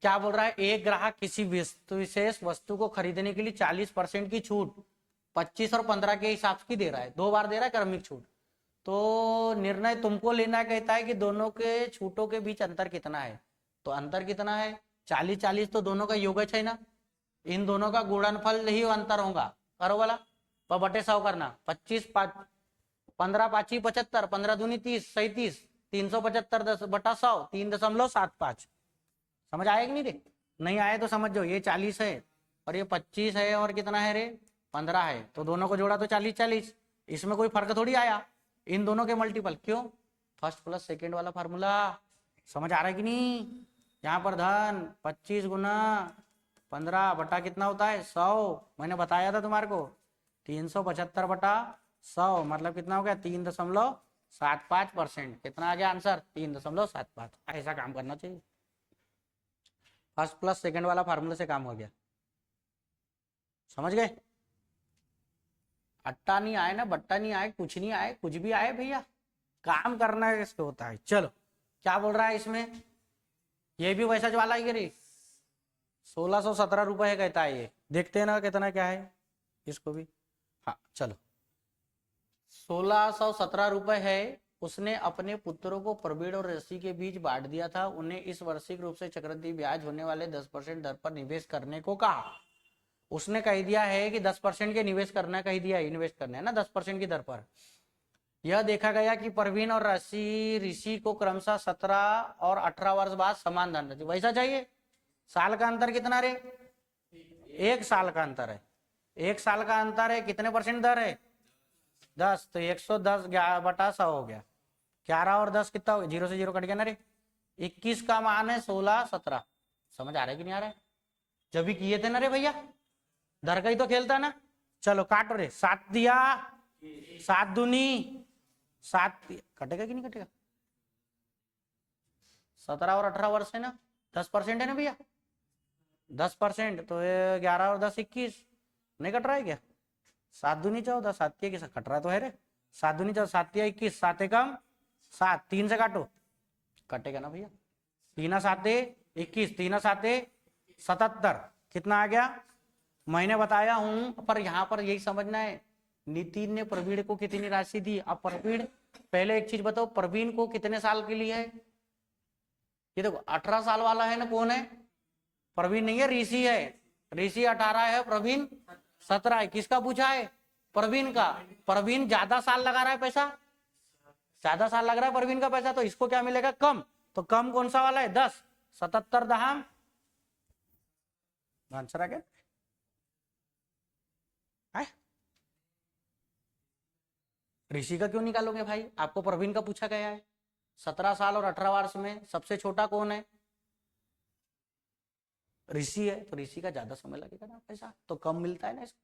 क्या बोल रहा है, एक ग्राहक किसी विशेष वस्तु को खरीदने के लिए 40% की छूट 25 और 15 के हिसाब की दे रहा है, 2 बार दे रहा है क्रमिक छूट, तो निर्णय तुमको लेना कहता है कि दोनों के छूटों के बीच अंतर कितना है, तो अंतर कितना है 40-40, तो दोनों का योग है ना, इन दोनों का गुणनफल ही अंतर होगा, करो वाला बटे 100 करना, 25 15 5 75, 15 दूनी 30 37, 375 10 बटा 100 3.75, समझ आएगा नहीं रे, नहीं आए तो समझ जाओ, ये 40 है और ये 25 है और कितना है रे 15 है, तो दोनों को जोड़ा तो 40-40, इसमें कोई फर्क थोड़ी आया, इन दोनों के मल्टीपल, क्यों फर्स्ट प्लस सेकेंड वाला फार्मूला, समझ आ रहा है कि नहीं। यहाँ पर धन 25 गुना 15 बटा कितना होता है 100, मैंने बताया था तुम्हारे को 375 बटा 100 मतलब कितना हो गया 3.75%, कितना आ गया आंसर 3.75, ऐसा काम करना चाहिए, फर्स्ट प्लस सेकंड वाला फार्मूले से काम हो गया, समझ गए। अट्टा नहीं आए ना, बट्टा नहीं आए, कुछ नहीं आए, कुछ भी आए भैया, काम करना है इसको होता है। चलो क्या बोल रहा है इसमें, ये भी वैसा वाला ही गिरी 1617 रुपए है कहता है, ये देखते हैं ना कितना क्या है इसको भी। हाँ चलो 1617 रुपए है, उसने अपने पुत्रों को प्रवीण और ऋषि के बीच बांट दिया था, उन्हें इस वार्षिक रूप से चक्रवृद्धि ब्याज होने वाले 10% दर पर निवेश करने को कहा। उसने कह दिया है कि 10% के निवेश करना, कह दिया इन्वेस्ट करना है ना 10% की दर पर। यह देखा गया कि प्रवीण और ऋषि को क्रमशः 17 और 18 वर्ष बाद समान धन राशि, वैसा चाहिए, साल का अंतर कितना रे 1 साल का अंतर है, 1 साल का अंतर है, कितने परसेंट दर है 10, तो 110 बटा 100 हो गया, 11 और 10 कितना हो गया, 0 से 0 कट गया ना रे, 21 का मान है 16-17, समझ आ रहा है कि नहीं आ रहा है, जब भी किए थे ना रे भैया, दर का ही तो खेलता ना। चलो काटो रे, 7 दिया 7 दूनी 7, कटेगा कि नहीं कटेगा, 17 और 18 वर्ष है ना, 10% है ना भैया, 10%, तो ये 11 और 10 21, नहीं कट रहा है क्या? 7 दूनी 14, 7 की कट रहा तो है रे, 7 दूनी 14, 7 21, 7 एकम 7, 3 से काटो, कटेगा ना भैया, 3 7 21, 3 7 77, कितना आ गया? मैंने बताया हूं, पर यहाँ पर यही समझना है, नितिन ने प्रवीण को कितनी राशि दी। अब प्रवीण, पहले एक चीज बताओ, प्रवीण को कितने साल के लिए है? ये देखो 18 साल वाला है ना, कौन है? प्रवीण नहीं है, ऋषि है। ऋषि 18 है, प्रवीण 17 है। किसका पूछा है? प्रवीण का। प्रवीण ज्यादा साल लगा रहा है पैसा, ज्यादा साल लग रहा है प्रवीण का पैसा, तो इसको क्या मिलेगा? कम। तो कम कौन सा वाला है? 10, 77 दहाम, आंसर आ गया। ऋषि का क्यों निकालोगे भाई? आपको प्रवीण का पूछा गया है। 17 साल और 18 वर्ष में सबसे छोटा कौन है? ऋषि है, तो ऋषि का ज्यादा समय लगेगा ना पैसा, तो कम मिलता है ना इसको,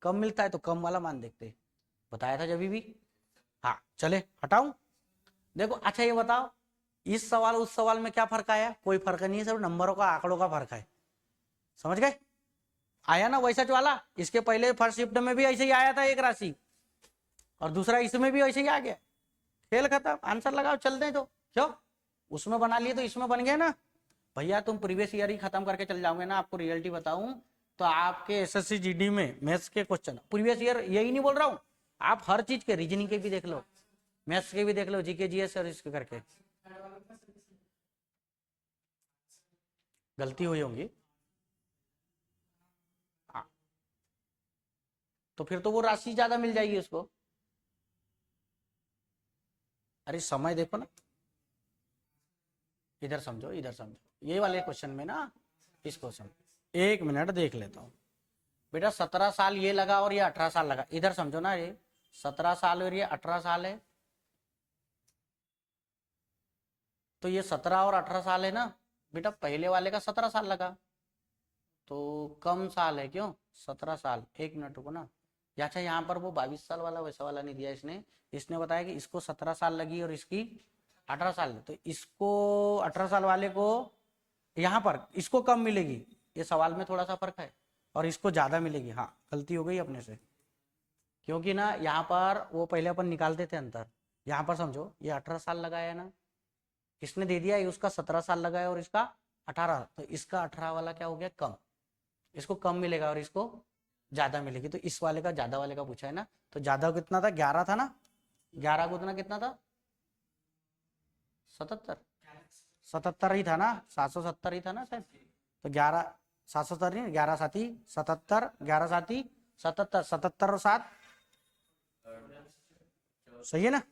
कम मिलता है तो कम वाला मान देखते हैं। बताया था जब भी। हाँ चले हटाऊं। देखो अच्छा ये बताओ, इस सवाल उस सवाल में क्या फर्क आया? कोई फर्क नहीं है, सिर्फ नंबरों का, आंकड़ों का फर्क है। समझ गए? आया ना वैसा वाला? इसके पहले फर्स्ट शिफ्ट में भी ऐसे ही आया था एक राशि, और दूसरा इसमें भी ऐसे ही आ गया। खेल खत्म, आंसर लगाओ, चलते हैं। तो क्यों, उसमें बना लिए तो इसमें बन गया ना भैया। तुम प्रीवियस ईयर ही खत्म करके चल जाओगे ना, आपको रियलिटी बताऊं तो आपके एसएससी जीडी में मैथ्स के क्वेश्चन प्रीवियस ईयर, यही नहीं बोल रहा हूं, आप हर चीज के, रीजनिंग के भी देख लो, मैथ्स के भी देख लो, जीके जीएस और इसके करके गलती हुई होंगी। हाँ, तो फिर तो वो राशि ज्यादा मिल जाएगी उसको। अरे समय देखो ना, इधर समझो, इधर समझो, ये वाले क्वेश्चन में ना, इस क्वेश्चन, एक मिनट देख लेता हूँ बेटा। 17 साल ये लगा और ये 18 साल लगा, इधर समझो ना, ये 17 साल और ये 18 साल है, तो ये 17 और 18 साल है ना बेटा। पहले वाले का 17 साल लगा, तो कम साल है क्यों? 17 साल, एक मिनट रुको ना। अच्छा यहाँ पर वो 22 साल वाला वैसा वाला नहीं दिया इसने, इसने बताया कि इसको 17 साल लगी और इसकी 18 साल, तो इसको 18 साल वाले को यहाँ पर इसको कम मिलेगी, ये सवाल में थोड़ा सा फर्क है, और इसको ज्यादा मिलेगी। हाँ गलती हो गई अपने से, क्योंकि ना यहाँ पर वो पहले अपन निकालते थे अंतर, यहाँ पर समझो ये 18 साल लगाया ना, इसने दे दिया, ये उसका 17 साल लगाया और इसका 18, तो इसका 18 वाला क्या हो गया? कम, इसको कम मिलेगा और इसको ज्यादा मिलेगी, तो इस वाले का ज्यादा वाले का पूछा है ना। तो ज्यादा कितना था? 11 था ना, 11 को उतना कितना था? 77, 77 ही था ना, 770 ही था ना शायद। तो 11, 770 नहीं, 11 साथी 77, 11 साथी 77, 77 और 7 सही है ना,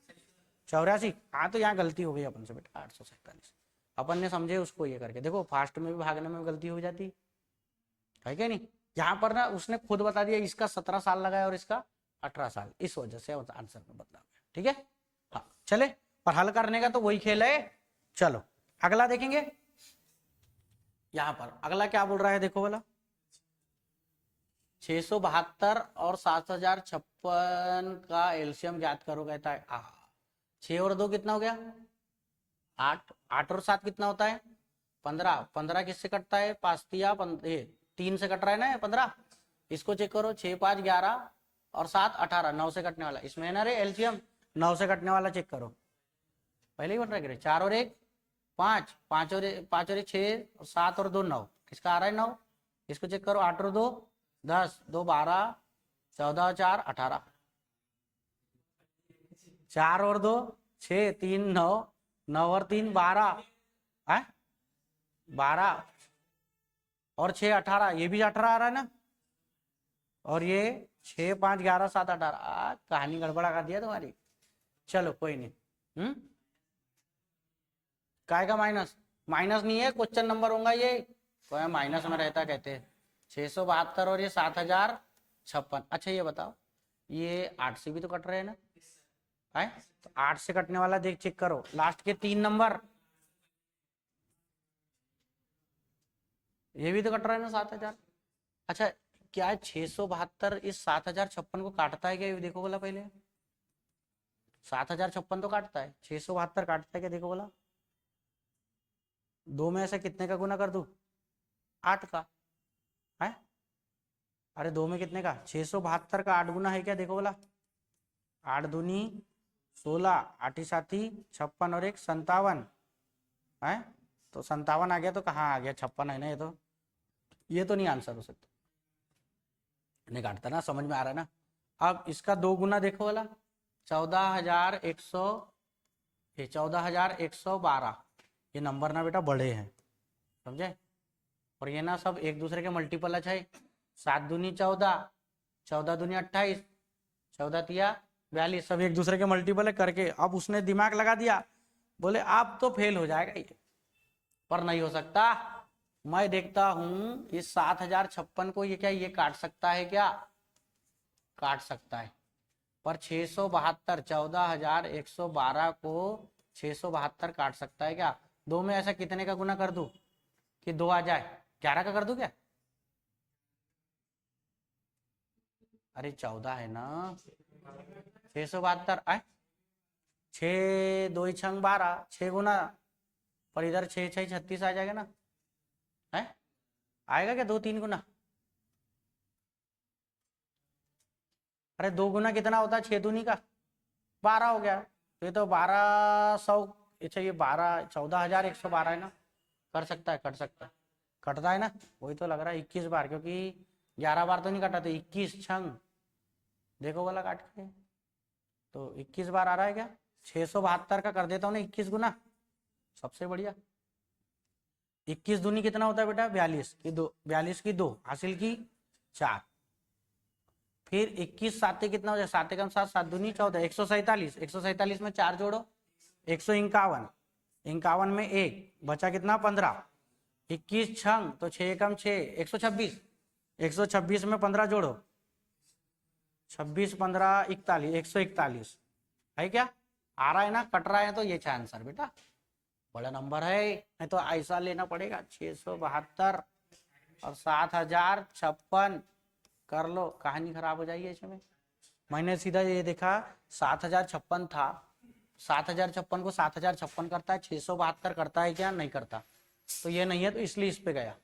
84। हाँ तो यहाँ गलती हो गई अपन से बेटा, 847 अपन ने समझे उसको ये करके। देखो फास्ट में भी भागने में गलती हो जाती है क्या नहीं? यहाँ पर ना उसने खुद बता दिया इसका 17 साल लगा है और इसका 18 साल, इस वजह से आंसर में बदलाव है। ठीक है, हाँ चले, पर हल करने का तो वही खेल है। चलो अगला देखेंगे। यहाँ पर अगला क्या बोल रहा है देखो वाला, 672 और 7056 का एलसीएम ज्ञात करो कहता है। 6 और 2 कितना हो गया? 8, 8 और 7 कितना होता है? 15, 15 किससे कटता है? 5 तिया 3 से कट रहा है ना 15, इसको चेक करो, 6 5 11 और 7 18, 9 से कटने वाला, इसमें है ना रे एलसीएम, 9 से कटने वाला चेक करो, पहले ही बन रहा है। 4 और 1 5, 5 और 1 6 और 7 और 2 9, किसका आ रहा है 9, इसको चेक करो। 8 और 2 10, 2 12, 14 4 18, 4 और 2 6, 3 9, 9 और 3 12 है, 12 और 6 18, ये भी 18 आ रहा है ना, और ये 6 5 11 7 18, कहानी गड़बड़ा कर दिया तुम्हारी। चलो कोई नहीं। काय का माइनस? माइनस नहीं है, क्वेश्चन नंबर होगा ये, तो माइनस में रहता कहते हैं। 672 और ये 7056। अच्छा ये बताओ, ये 8 से भी तो कट रहे हैं ना, है तो 8 से कटने वाला देख चेक करो, लास्ट के 3 नंबर, ये भी तो कट रहा है ना 7000। अच्छा क्या 672 इस 7056 को काटता है क्या? ये देखो बोला पहले, 7056 तो काटता है, 672 काटता है क्या? देखो बोला, 2 में से कितने का गुना कर दूं? 8 का है। अरे 2 में कितने का, 672 का 8 गुना है क्या, देखो बोला, 8 दूनी 16, 8 साथी 56 और 1 57 है। तो 57 आ गया, तो कहाँ आ गया, 56 है ना, ये तो नहीं आंसर हो सकता, नहीं काटता ना, समझ में आ रहा है ना। अब इसका 2 गुना देखो वाला, 14,100, ये 14,112, ये नंबर ना बेटा बड़े हैं, समझे। और ये ना सब एक दूसरे के मल्टीपल है, 7 दूनी 14, 14 दूनी 28, 14 तिया 42, सब एक दूसरे के मल्टीपल है करके। अब उसने दिमाग लगा दिया, बोले आप तो फेल हो जाएगा ये, पर नहीं हो सकता। मैं देखता हूं इस 7,056 को, ये क्या ये काट सकता है क्या, काट सकता है। पर 672, 14,112 को 672 काट सकता है क्या। 2 में ऐसा कितने का गुना कर दूं कि 2 आ जाए, 11 का कर दूं क्या। अरे 14 है ना, 672 आए, 6 2 छंग 12, 6 गुना, पर इधर 6 6 36 आ जाएगा ना, है आएगा क्या 2 3 गुना। अरे 2 गुना कितना होता है, 6 दूनी का 12 हो गया, तो ये तो 1200, अच्छा ये 12, 14,112 है ना, कर सकता है, कट सकता है, कटता है ना, वही तो लग रहा है 21 बार, क्योंकि 11 बार तो नहीं कटा, तो 21 छंग, देखो वाला काट के, तो 21 बार आ रहा है क्या। 672 का कर देता हूँ ना 21 गुना, सबसे बढ़िया। 21 दूनी कितना होता है बेटा, 42 की 2, 42 की 2 हासिल की 4, फिर 21 साते कितना हो जाए, 7 कम 7, 7 दूनी 14, 147, 147 में 4 जोड़ो 151, 51 में 1 बचा कितना 15, 21 छंग तो 6 कम 6, 126, 126 में 15 जोड़ो 26 15 41, 141 है क्या, आ रहा है ना, कट रहा है, तो ये आंसर बेटा बड़ा नंबर है, नहीं तो ऐसा लेना पड़ेगा 672 और 7,056 कर लो, कहानी खराब हो जाएगी इसमें। मैंने सीधा ये देखा 7,056 था, 7,056 को 7,056 करता है, 672 करता है क्या, नहीं करता, तो ये नहीं है, तो इसलिए इस पे गया,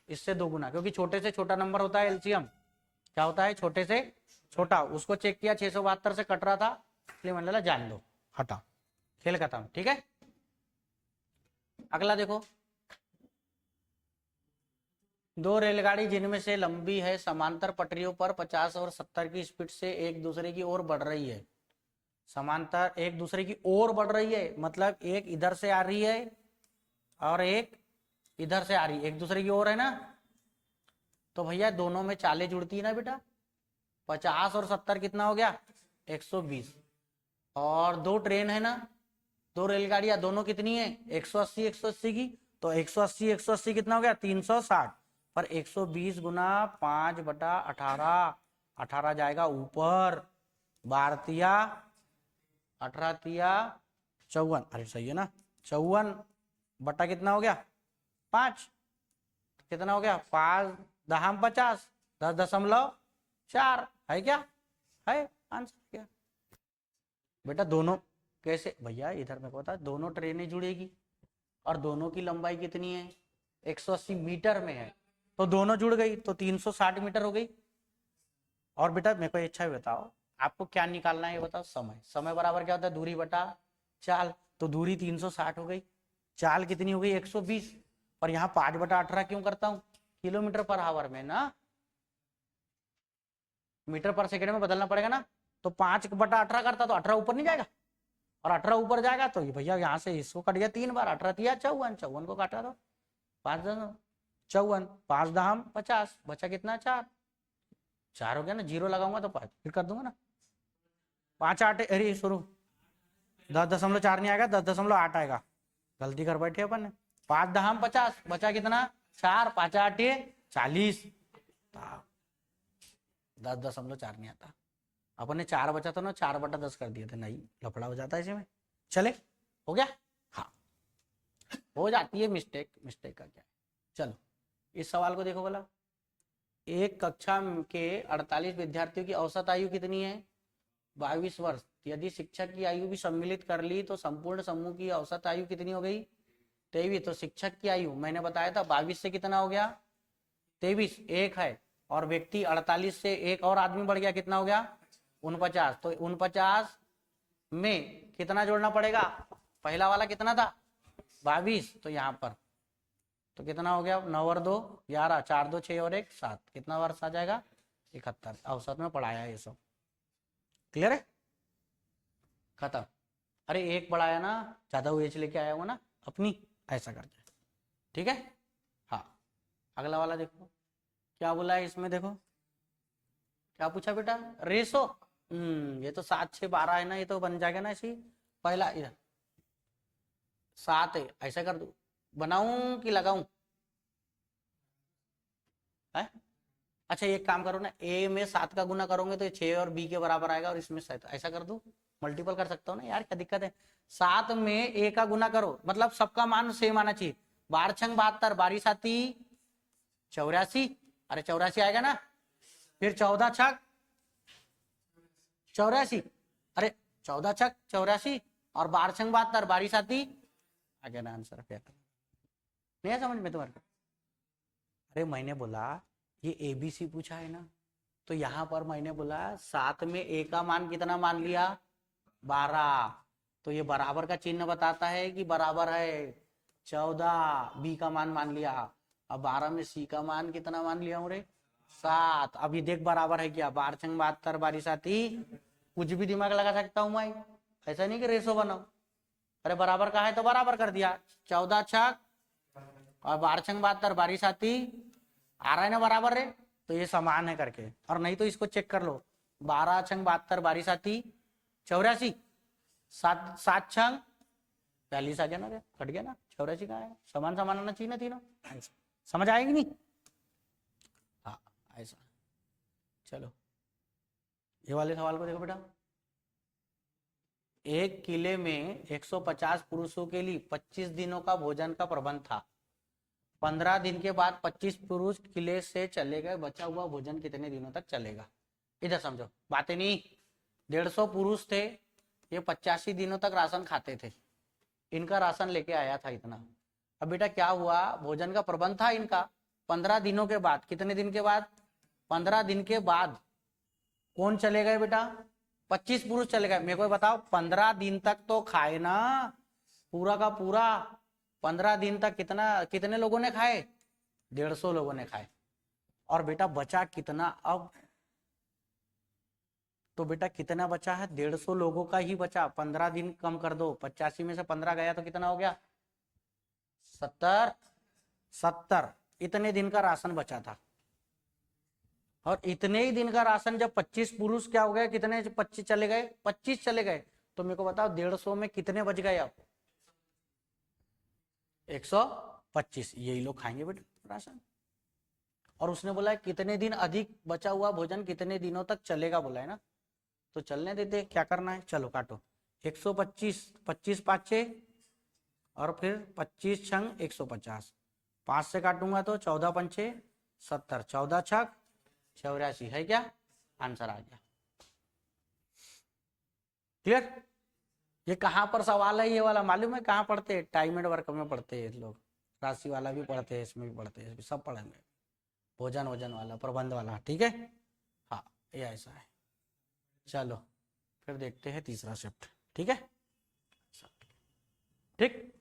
इससे 2 गुना, क्योंकि छोटे से छोटा नंबर होता है एलसीएम, क्या होता है छोटे से छोटा, उसको चेक किया 672 से कट रहा था, इसलिए मैंने बोला जान दो, हटा, खेल खत्म, ठीक है। अगला देखो, 2 रेलगाड़ी जिनमें से लंबी है समांतर पटरियों पर 50 और 70 की स्पीड से एक दूसरे की ओर बढ़ रही है, समांतर एक दूसरे की ओर बढ़ रही है, मतलब एक इधर से आ रही है और एक इधर से आ रही है, एक दूसरे की ओर है ना, तो भैया दोनों में चालें जुड़ती है ना बेटा, 50 और 70 कितना हो गया 120, और 2 ट्रेन है ना, 2 रेलगाड़ियां, दोनों कितनी है 180 180 की, तो 180 180 कितना हो गया 360, पर 120 गुना 5/18, 18 जाएगा ऊपर, 12 तिया 18 तिया 54, अरे सही है ना, 54 बटा कितना हो गया 5, कितना हो गया 5 दहम 50, 10.4 है क्या, है आंसर क्या बेटा। दोनों कैसे भैया, इधर मेरे को बता, दोनों ट्रेनें जुड़ेगी और दोनों की लंबाई कितनी है 180 मीटर में है, तो दोनों जुड़ गई तो 360 मीटर हो गई। और बेटा मेरे को अच्छा ही बताओ, आपको क्या निकालना है ये बताओ, समय, समय बराबर क्या होता है दूरी बटा चाल, तो दूरी 360 हो गई, चाल कितनी हो गई 120, और यहाँ 5/18 क्यों करता हूँ, किलोमीटर पर आवर में ना, मीटर पर सेकंड में बदलना पड़ेगा ना, तो 5/18 करता तो 18 ऊपर नहीं जाएगा, और 18 ऊपर जाएगा तो ये भैया यहाँ से इसको कट गया 3 बार, 18 तिया 54, 54 को काटा दो 5 54, 5 दहम 50, बचा कितना 4, 4 हो गया ना, जीरो लगाऊंगा तो 5 फिर कर दूंगा ना, 5 8, अरे शुरू 10.4 नहीं आएगा, 10.8 आएगा, गलती कर बैठे अपन ने, 5 दहम 50, बचा कितना 4, 5 8 40, 10.4 नहीं आता, अपन ने 4 बचा था ना, 4/10 कर दिए थे, नहीं लफड़ा हो जाता है इसमें, चले हो गया, हाँ हो जाती है मिस्टेक, मिस्टेक का क्या है। चलो इस सवाल को देखो बोला, एक कक्षा के 48 विद्यार्थियों की औसत आयु कितनी है 22 वर्ष, यदि शिक्षक की आयु भी सम्मिलित कर ली तो संपूर्ण समूह की औसत आयु कितनी हो गई 23, तो शिक्षक की आयु मैंने बताया था 22 से कितना हो गया 23 एक है, और व्यक्ति 48 से एक और आदमी बढ़ गया, कितना हो गया 49। तो 49 में कितना जोड़ना पड़ेगा, पहला वाला कितना था 22, तो यहाँ पर तो कितना हो गया 9 और 2 11, 4 2 6 और 1 7, कितना वर्ष आ जाएगा 71। औसत में पढ़ाया ये सब, क्लियर है, खत्म। अरे एक बढ़ाया ना, ज्यादा एज लेके आया हुआ ना अपनी, ऐसा करके, ठीक है। हाँ अगला वाला देखो क्या बोला है इसमें, देखो क्या पूछा बेटा, रेशो। ये तो 7 6 12 है ना, ये तो बन जाएगा ना ऐसी। पहला इधर 7 है, ऐसा कर दू, बनाऊं कि लगाऊं है? अच्छा एक काम करो ना, ए में 7 का गुना करोगे तो ये 6 और बी के बराबर आएगा, और इसमें 7, ऐसा कर दू, मल्टीपल कर सकता हूँ ना यार, क्या दिक्कत है। 7 में ए का गुना करो, मतलब सबका मान सेम आना चाहिए। 12 छंग 72, 12 साती 84, अरे 84 आएगा ना। फिर 14 छक 84, अरे 14 छक 84, और 12 छंग 72, 12 साती आ गया ना आंसर। क्या नहीं है समझ में तुम्हारे को? अरे मैंने बोला ये एबीसी पूछा है ना, तो यहां पर मैंने बोला 7 में ए का मान कितना मान लिया 12, तो ये बराबर का चिन्ह बताता है कि बराबर है 14, बी का मान लिया। अब 12 में सी का मान कितना मान लिया हूँ रे 7। अब ये देख बराबर है क्या, 12 छंग 72, 12 साती, कुछ भी दिमाग लगा सकता हूँ मैं, ऐसा नहीं कि रेशो बनाओ। अरे बराबर का है तो बराबर कर दिया, 14 छक और 12 छंग 72, 12 साती आ रहा है ना बराबर है, तो ये समान है करके। और नहीं तो इसको चेक कर लो, 12 छंग 72, 12 साती 84, 7 छंग 42 आ गया ना, कट गया ना, 84 का है, समान समान आना चाहिए ना तीनों। समझ आएगी नहीं? हाँ ऐसा। चलो ये वाले सवाल को देखो बेटा, एक किले में 150 पुरुषों के लिए 25 दिनों का भोजन का प्रबंध था। 15 दिन के बाद 25 पुरुष किले से चले गए, बचा हुआ भोजन कितने दिनों तक चलेगा? इधर समझो बातें नहीं। 150 पुरुष थे, ये 85 दिनों तक राशन खाते थे, इनका राशन लेके आया था इतना। अब बेटा क्या हुआ, भोजन का प्रबंध था इनका, 15 दिनों के बाद, कितने दिन के बाद 15 दिन के बाद कौन चले गए बेटा 25 पुरुष चले गए। मेरे को बताओ 15 दिन तक तो खाए ना पूरा का पूरा, 15 दिन तक कितने लोगों ने खाए 150 लोगों ने खाए। और बेटा बचा कितना अब, तो बेटा कितना बचा है 150 लोगों का ही बचा। 15 दिन कम कर दो, 85 में से 15 गया तो कितना हो गया 70 इतने दिन का राशन बचा था। और इतने ही दिन का राशन जब 25 पुरुष क्या हो गए, कितने 25 चले गए, 25 चले गए, तो मेरे को बताओ 150 में कितने बच गए अब 125, यही लोग खाएंगे बेटा राशन। और उसने बोला है कितने दिन अधिक बचा हुआ भोजन कितने दिनों तक चलेगा बोला है ना, तो चलने देते, क्या करना है चलो काटो। 125, 25 5 6 और फिर 25 छंग 150, 5 से काटूंगा तो 14 पंचे 70, 14 छक 84 है क्या, आंसर आ गया। क्लियर? ये कहां पर सवाल है ये वाला मालूम है, कहां पढ़ते हैं, टाइम एंड वर्क में पढ़ते हैं लोग, राशि वाला भी पढ़ते हैं, इसमें भी पढ़ते हैं, सब पढ़ेंगे, भोजन वोजन वाला प्रबंध वाला, ठीक है। हाँ ये ऐसा है। चलो फिर देखते हैं तीसरा शिफ्ट, ठीक है, ठीक।